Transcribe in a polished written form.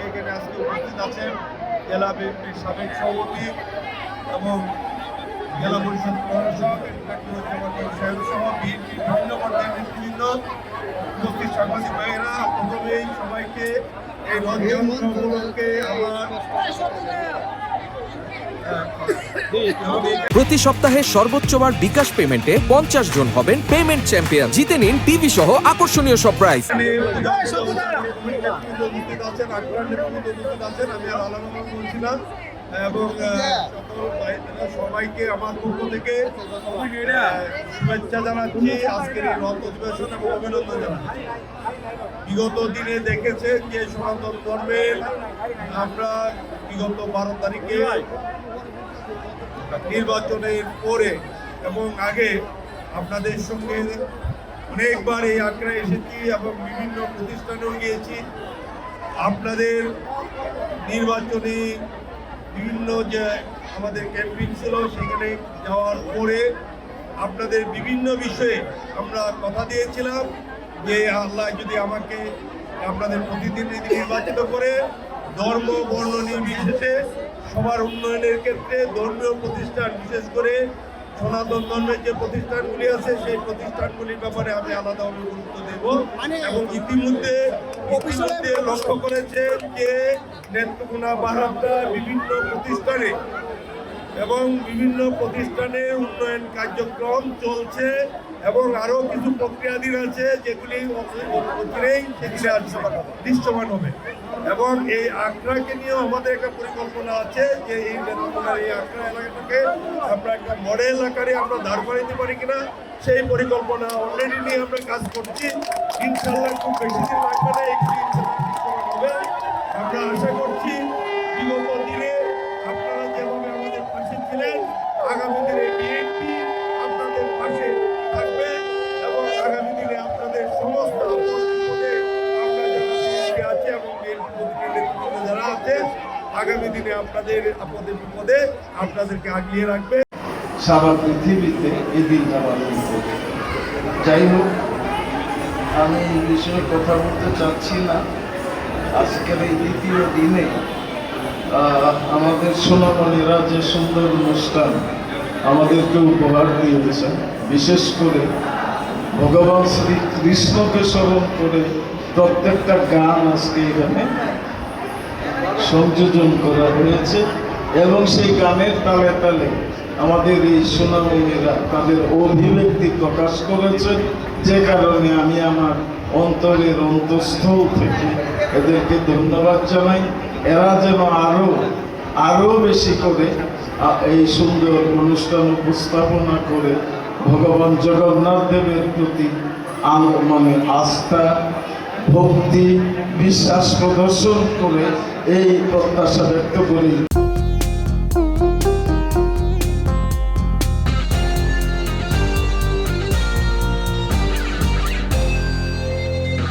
এখানে আজকে উপস্থিত আছেন জেলা বিএনপির সাবেক সভাপতি এবং জেলা পরিষদ প্রশাসক সহ বিএনপির বিভিন্ন পর্যায়ের নেতৃবৃন্দ, উপস্থিত সাংবাদিক ভাইয়েরা, প্রথমেই সবাইকে এই রথযাত্রা উপলক্ষে আমার প্রতি সপ্তাহে সর্বোচ্চবার বিকাশ পেমেন্টে 50 জন হবেন পেমেন্ট চ্যাম্পিয়ন। জিতে নিন টিভি সহ আকর্ষণীয় সব প্রাইজ। আমি আর আলাদা বলছি না এবং সবাইকে আমার পক্ষ থেকে শুভেচ্ছা জানাচ্ছি, আজকের এই রথ অধিবেশন এবং অভিনন্দন জানাচ্ছি। বিগত দিনে দেখেছেন যে সনাতন ধর্মের আমরা বিগত 12 তারিখে নির্বাচনের পরে এবং আগে আপনাদের সঙ্গে অনেকবার এই আগ্রায় এসেছি এবং বিভিন্ন প্রতিষ্ঠানেও গিয়েছি। আপনাদের নির্বাচনী বিভিন্ন যে আমাদের ক্যাম্পেইন ছিল সেখানে যাওয়ার পরে আপনাদের বিভিন্ন বিষয়ে আমরা কথা দিয়েছিলাম যে আল্লাহ যদি আমাকে আপনাদের প্রতিনিধি নির্বাচিত করে ধর্ম বর্ণ নির্বিশেষে সবার উন্নয়নের ক্ষেত্রে ধর্মীয় প্রতিষ্ঠান, বিশেষ করে সনাতন ধর্মের যে প্রতিষ্ঠানগুলি আছে সেই প্রতিষ্ঠানগুলির ব্যাপারে আমি আলাদাভাবে গুরুত্ব দেব এবং ইতিমধ্যে লক্ষ্য করেছেন যে নেত্রকোনা বাহারটা বিভিন্ন প্রতিষ্ঠানে এবং বিভিন্ন প্রতিষ্ঠানের উন্নয়ন কার্যক্রম চলছে এবং আরও কিছু প্রক্রিয়াধীন আছে যেগুলি অচিরেই দৃশ্যমান হবে এবং এই আগ্রাকে নিয়েও আমাদের একটা পরিকল্পনা আছে যে এই নেত্রকোনার এই আগ্রা এলাকাটাকে আমরা একটা মডেল আকারে আমরা দাঁড় করাইতে পারি কিনা সেই পরিকল্পনা অলরেডি নিয়ে আমরা কাজ করছি। ইনশাল্লাহ খুব বেশি দিন লাগবে না, একটু হবে। আমরা আশা করছি বিগত দিনে আপনারা যেভাবে আমাদের পাশে ছিলেন আগামী দিনে বিএনপি আপনাদের পাশে থাকবে এবং আগামী দিনে আপনাদের সমস্ত আপদে আছে এবং যারা আছে আগামী দিনে আপনাদের আপদে বিপদে আপনাদেরকে আগিয়ে রাখবে। সারা পৃথিবীতে এই দিনটা পালন করবে। যাই হোক, আমি এই বিষয়ে কথা বলতে চাচ্ছি না। আজকের এই দ্বিতীয় দিনে আমাদের সোনামণিরা যে সুন্দর অনুষ্ঠান আমাদেরকে উপহার দিয়েছেন, বিশেষ করে ভগবান শ্রী কৃষ্ণকে স্মরণ করে প্রত্যেকটা গান আজকে এখানে সংযোজন করা হয়েছে এবং সেই গানের তালে তালে আমাদের এই সোনামণিরা তাদের অভিব্যক্তি প্রকাশ করেছে, যে কারণে আমি আমার অন্তরের অন্তঃস্থল থেকে এদেরকে ধন্যবাদ জানাই। এরা যেন আরো বেশি করে এই সুন্দর অনুষ্ঠান উপস্থাপনা করে ভগবান জগন্নাথ দেবের প্রতি আস্থা, ভক্তি, বিশ্বাস প্রদর্শন করে এই প্রত্যাশা ব্যক্ত করি।